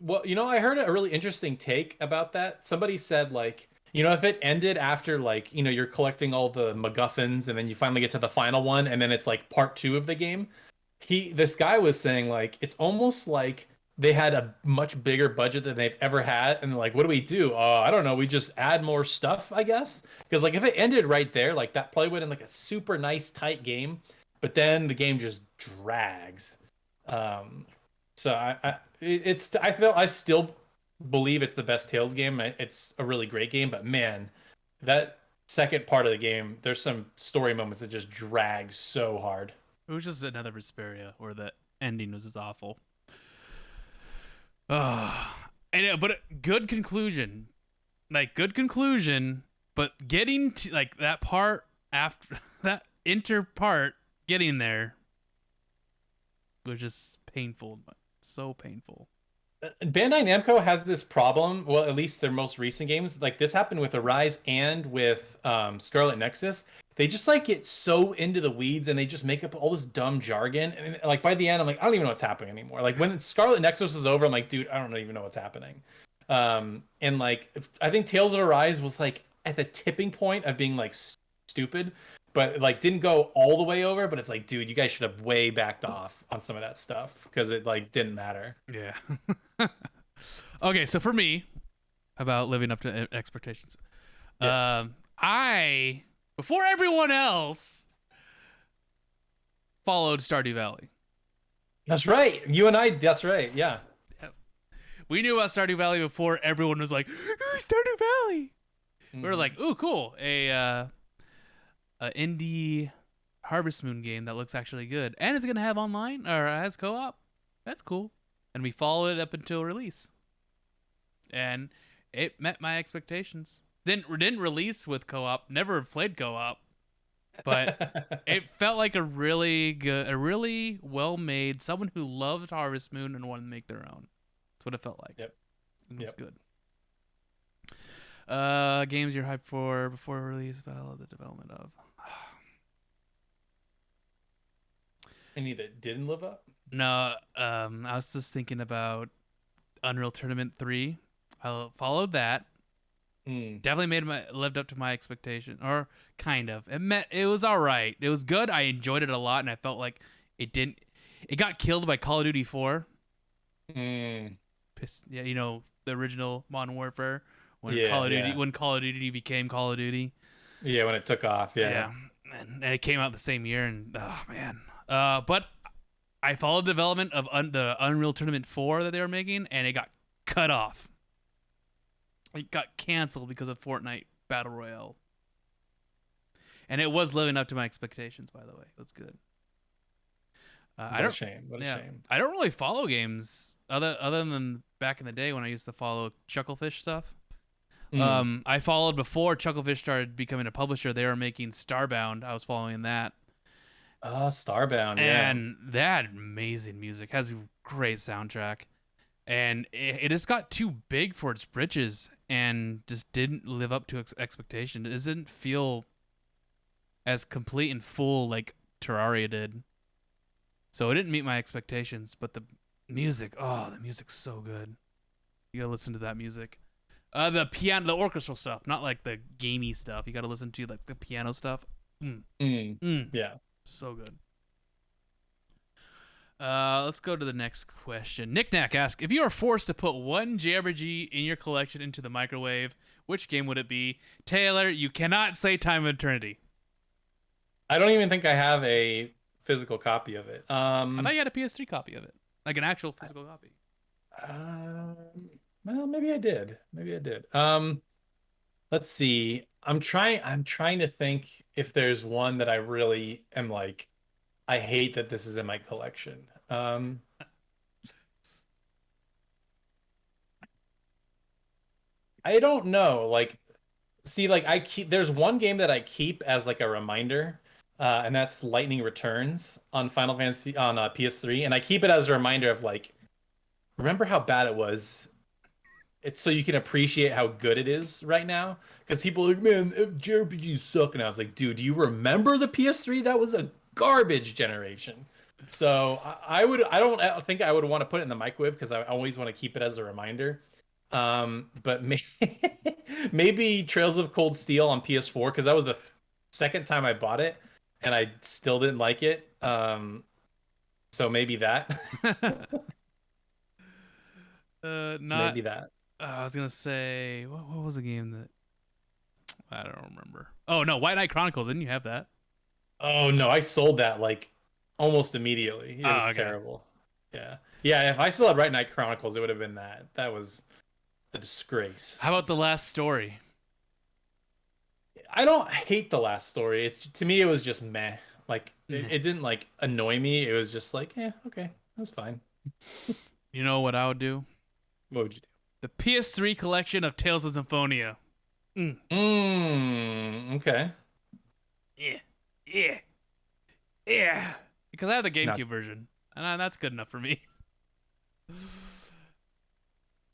Well, I heard a really interesting take about that. Somebody said like, if it ended after like, you're collecting all the MacGuffins and then you finally get to the final one and then it's like part 2 of the game. This guy was saying like, it's almost like they had a much bigger budget than they've ever had. And like, what do we do? I don't know. We just add more stuff, I guess. Because like if it ended right there, like that probably would have been like a super nice tight game. But then the game just drags. So I still believe it's the best Tales game. It's a really great game, but man, that second part of the game, there's some story moments that just drag so hard. It was just another Vesperia where the ending was just awful. But good conclusion. Like, good conclusion, but getting to, like, that part after, that part, getting there was just painful. So painful. Bandai Namco has this problem, well, at least their most recent games. Like, this happened with Arise and with Scarlet Nexus. They just, like, get so into the weeds and they just make up all this dumb jargon. And, like, by the end, I'm like, I don't even know what's happening anymore. Like, when Scarlet Nexus was over, I'm like, dude, I don't even know what's happening. And, like, I think Tales of Arise was, like, at the tipping point of being, like, stupid. But, like, didn't go all the way over. But it's like, dude, you guys should have way backed off on some of that stuff. Because it, like, didn't matter. Yeah. Okay, so for me, about living up to expectations. Yes. I, before everyone else, followed Stardew Valley. That's right. You and I, that's right. Yeah. We knew about Stardew Valley before everyone was like, ooh, Stardew Valley. We were like, ooh, cool. A indie Harvest Moon game that looks actually good. And it's going to have online, or has co-op. That's cool. And we followed it up until release. And it met my expectations. Didn't release with co-op. Never have played co-op. But it felt like a really well-made, someone who loved Harvest Moon and wanted to make their own. That's what it felt like. Yep. It was good. Games you're hyped for before release, follow the development of. Any that didn't live up? No, I was just thinking about Unreal Tournament 3. I followed that. Definitely lived up to my expectation, or kind of. It was all right. It was good. I enjoyed it a lot, and I felt like it got killed by Call of Duty 4. Yeah, the original Modern Warfare when Call of Duty became Call of Duty. Yeah, when it took off. Yeah. And it came out the same year, and oh man. But I followed the development of the Unreal Tournament 4 that they were making, and it got cut off. It got canceled because of Fortnite Battle Royale. And it was living up to my expectations, by the way. It was good. What a shame. What a shame. I don't really follow games other than back in the day when I used to follow Chucklefish stuff. I followed before Chucklefish started becoming a publisher. They were making Starbound. I was following that. Starbound, yeah. And that amazing music, has a great soundtrack. And it just got too big for its britches and just didn't live up to expectation. It doesn't feel as complete and full like Terraria did. So it didn't meet my expectations, but the music's so good. You gotta listen to that music. The piano, the orchestral stuff, not like the gamey stuff. You gotta listen to like the piano stuff. Yeah. So good. Let's go to the next question. Nick Knack asks, if you are forced to put one JRPG in your collection into the microwave, which game would it be? Taylor, you cannot say Time of Eternity. I don't even think I have a physical copy of it. I thought you had a PS3 copy of it, like an actual physical copy. Well, maybe I did. Let's see. I'm trying to think if there's one that I really am like, I hate that this is in my collection. I don't know. Like, see, like there's one game that I keep as like a reminder, and that's Lightning Returns on Final Fantasy on PS3, and I keep it as a reminder of like, remember how bad it was. It's so you can appreciate how good it is right now. Because people are like, man, JRPGs suck. And I was like, dude, do you remember the PS3? That was a garbage generation. So I don't think I would want to put it in the microwave because I always want to keep it as a reminder. But maybe Trails of Cold Steel on PS4 because that was the second time I bought it and I still didn't like it. So maybe that. Maybe that. I was gonna say what was the game that I don't remember. Oh no, White Knight Chronicles. Didn't you have that? Oh no, I sold that like almost immediately. It was terrible. Yeah. If I still had White Knight Chronicles, it would have been that. That was a disgrace. How about The Last Story? I don't hate The Last Story. To me, it was just meh. Like it didn't like annoy me. It was just like, okay, that's fine. You know what I would do? What would you do? The PS3 collection of Tales of Symphonia. Okay. Yeah. Because I have the GameCube version, and that's good enough for me.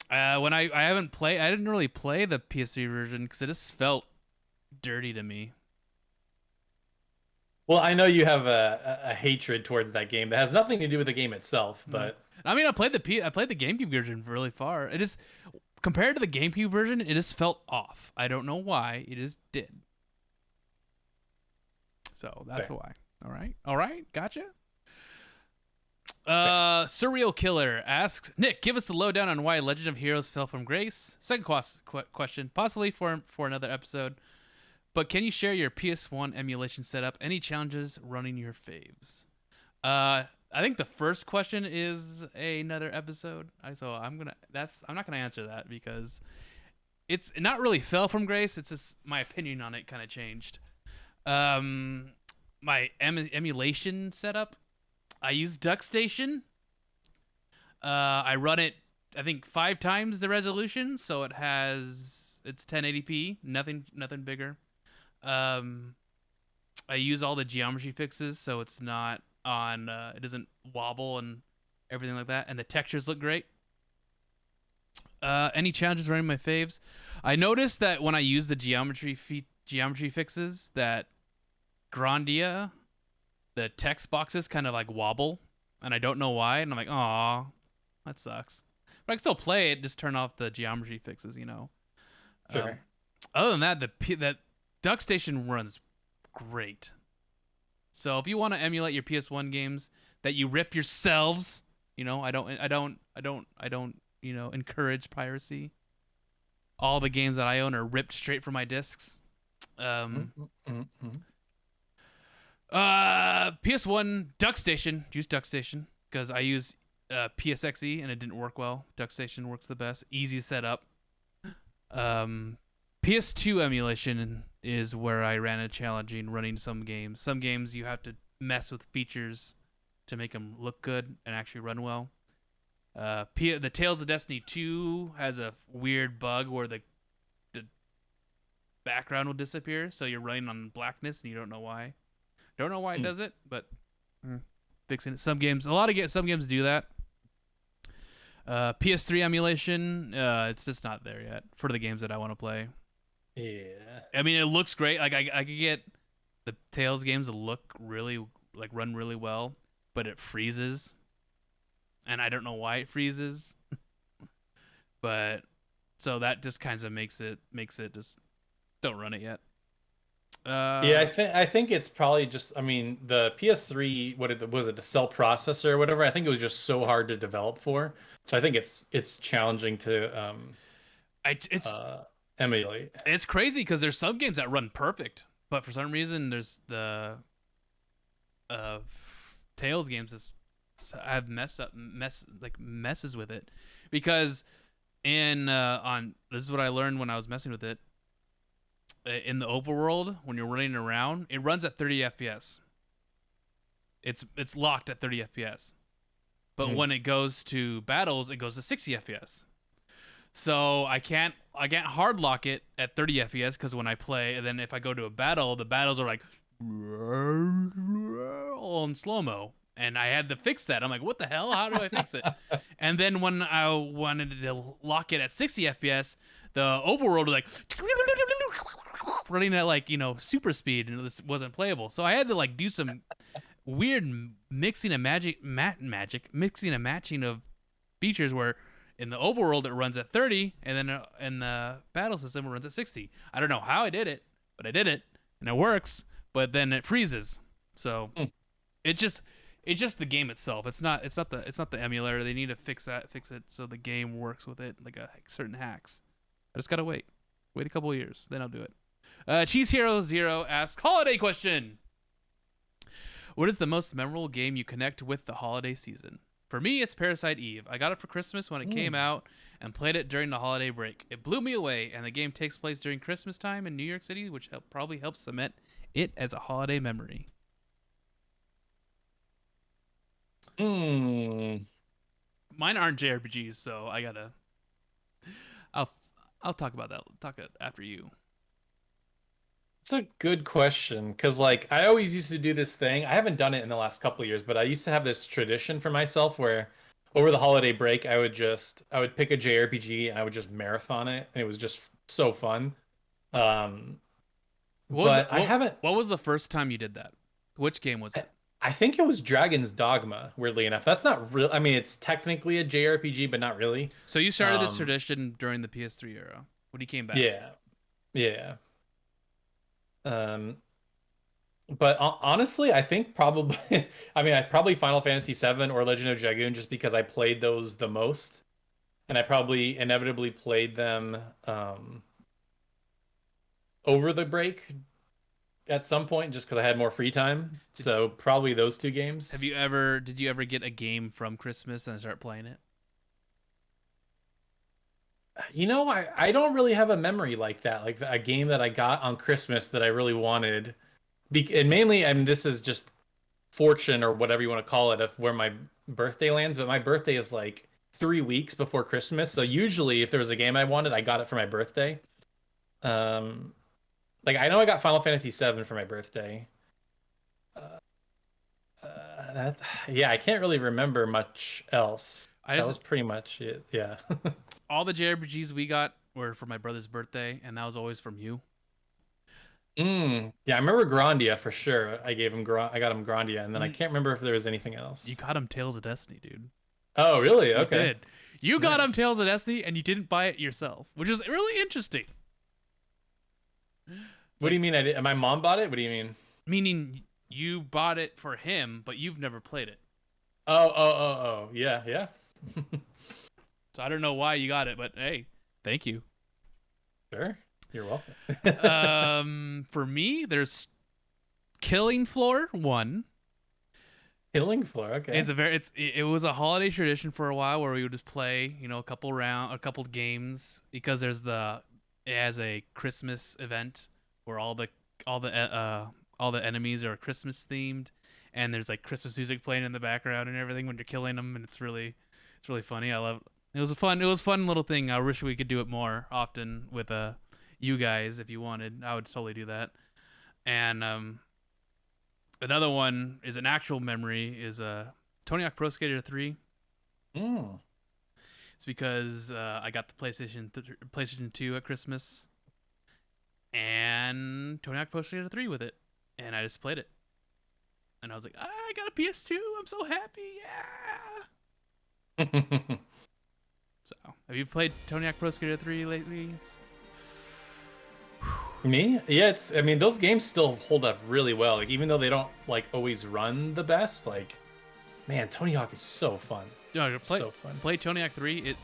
When I didn't really play the PS3 version because it just felt dirty to me. Well, I know you have a hatred towards that game that has nothing to do with the game itself, but I mean, I played the GameCube version really far. It is compared to the GameCube version, it just felt off. I don't know why. It just did. So that's why. All right, gotcha. Surreal Killer asks, Nick, give us the lowdown on why Legend of Heroes fell from grace. Second question, possibly for another episode. But can you share your PS1 emulation setup? Any challenges running your faves? I think the first question is another episode. So I'm not gonna answer that because it's not really fell from grace. It's just my opinion on it kind of changed. My emulation setup, I use DuckStation. I run it, I think 5 times the resolution, so it's 1080p, nothing bigger. I use all the geometry fixes, so it's not on. It doesn't wobble and everything like that, and the textures look great. Any challenges running my faves? I noticed that when I use the geometry fixes, that Grandia, the text boxes kind of like wobble, and I don't know why, and I'm like, aw, that sucks. But I can still play it. Just turn off the geometry fixes, you know. Sure. Other than that, that DuckStation runs great. So if you want to emulate your PS1 games that you rip yourselves, you know, I don't, you know, encourage piracy. All the games that I own are ripped straight from my discs. PS1 DuckStation, use DuckStation because I use PSXE and it didn't work well. DuckStation works the best, easy setup. PS2 emulation is where I ran a challenging running some games. Some games you have to mess with features to make them look good and actually run well. The Tales of Destiny 2 has a weird bug where the background will disappear, so you're running on blackness and you don't know why. Don't know why it does it, but fixing it. Some games do that. PS3 emulation, it's just not there yet for the games that I want to play. Yeah. I mean, it looks great. Like I could get the Tales games to look really run really well, but it freezes, and I don't know why it freezes. But so that just kind of makes it just don't run it yet. Yeah, I think it's probably just. I mean, the PS3, was it, the cell processor or whatever? I think it was just so hard to develop for. So I think it's challenging to emulate. It's crazy because there's some games that run perfect, but for some reason there's the Tales games have messes with it, because on this is what I learned when I was messing with it. In the overworld, when you're running around, it runs at 30 FPS. It's locked at 30 FPS. But when it goes to battles, it goes to 60 FPS. So I can't hard lock it at 30 FPS, because when I play, and then if I go to a battle, the battles are like all in slow-mo. And I had to fix that. I'm like, what the hell? How do I fix it? And then when I wanted to lock it at 60 FPS, the overworld was like running at super speed, and this wasn't playable. So I had to do some weird mixing and matching of features, where in the overworld it runs at 30, and then in the battle system it runs at 60. I don't know how I did it, but I did it, and it works. But then it freezes. So it's just the game itself. It's not the emulator. They need to fix it so the game works with it, like certain hacks. I just gotta wait a couple of years, then I'll do it. Cheese Hero 0 asks, holiday question. What is the most memorable game you connect with the holiday season? For me, it's Parasite Eve. I got it for Christmas when it came out and played it during the holiday break. It blew me away, and the game takes place during Christmas time in New York City, which probably helps cement it as a holiday memory. Mine aren't JRPGs, so I'll talk about that. Talk it after you. It's a good question, because I always used to do this thing. I haven't done it in the last couple of years, but I used to have this tradition for myself where over the holiday break I would pick a JRPG and I would just marathon it, and it was just so fun. What was the first time you did that? Which game was it? I think it was Dragon's Dogma, weirdly enough. That's not real. I mean, it's technically a JRPG, but not really. So you started this tradition during the PS3 era when he came back. Yeah. But honestly, I think probably, probably Final Fantasy VII or Legend of Dragoon, just because I played those the most, and I probably inevitably played them over the break at some point, just because I had more free time. So probably those two games. Did you ever get a game from Christmas and start playing it? I don't really have a memory like that, like a game that I got on Christmas that I really wanted. And mainly, this is just fortune or whatever you want to call it of where my birthday lands. But my birthday is 3 weeks before Christmas. So usually if there was a game I wanted, I got it for my birthday. I know I got Final Fantasy VII for my birthday. I can't really remember much else. That was pretty much it. Yeah. All the JRPGs we got were for my brother's birthday, and that was always from you. Yeah, I remember Grandia for sure. I got him Grandia, and then I can't remember if there was anything else. You got him Tales of Destiny, dude. Oh, really? Okay. You did. You got him Tales of Destiny, and you didn't buy it yourself, which is really interesting. What do you mean I did? My mom bought it? What do you mean? Meaning you bought it for him, but you've never played it. Oh. Yeah. So I don't know why you got it, but hey, thank you. Sure. You're welcome. For me, there's Killing Floor 1. Killing Floor, okay. It was a holiday tradition for a while where we would just play, a couple games, because it has a Christmas event where all the enemies are Christmas themed, and there's like Christmas music playing in the background and everything when you're killing them, and it's really funny. I love it. It was a fun little thing. I wish we could do it more often with you guys. If you wanted, I would totally do that. And another one is an actual memory is Tony Hawk Pro Skater 3. It's because I got the PlayStation 2 at Christmas, and Tony Hawk Pro Skater 3 with it, and I just played it, and I was like, I got a PS2. I'm so happy. Yeah. So, have you played Tony Hawk Pro Skater 3 lately? Me? Yeah, I mean, those games still hold up really well. Like, even though they don't like always run the best, like, man, Tony Hawk is so fun. No, So fun. Play Tony Hawk 3.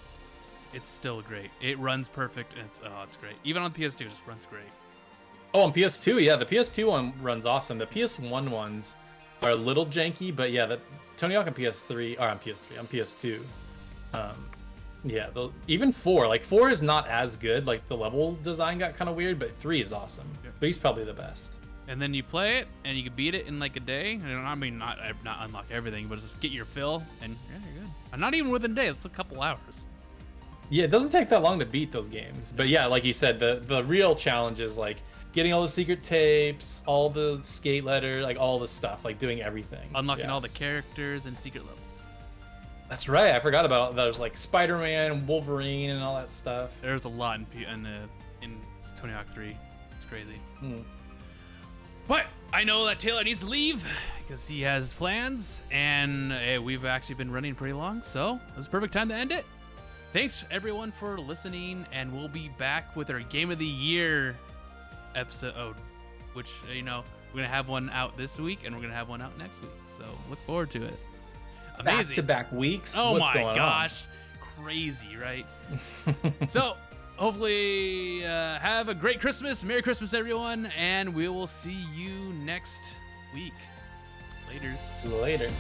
It's still great. It runs perfect, and it's great. Even on PS2, it just runs great. Oh, on PS2, yeah, the PS2 one runs awesome. The PS1 ones are a little janky, but yeah, the Tony Hawk on PS3 or on PS2. Yeah, even 4. Like 4 is not as good. Like the level design got kind of weird, but 3 is awesome. Yep. 3's probably the best. And then you play it, and you can beat it in like a day. And I mean, not unlock everything, but just get your fill, and yeah, you're good. And not even within a day. It's a couple hours. Yeah, it doesn't take that long to beat those games. But yeah, like you said, the real challenge is like getting all the secret tapes, all the skate letter, like all the stuff, like doing everything. Unlocking all the characters and secret levels. That's right. I forgot about those, like Spider-Man, Wolverine, and all that stuff. There's a lot in Tony Hawk 3. It's crazy. But I know that Taylor needs to leave because he has plans, and we've actually been running pretty long, so it was a perfect time to end it. Thanks everyone for listening, and we'll be back with our Game of the Year episode, which we're gonna have one out this week, and we're gonna have one out next week. So look forward to it. Amazing. Back-to-back weeks. Oh What's my going gosh, crazy, right? So hopefully have a great Christmas. Merry Christmas, everyone, and we will see you next week. Later. Later.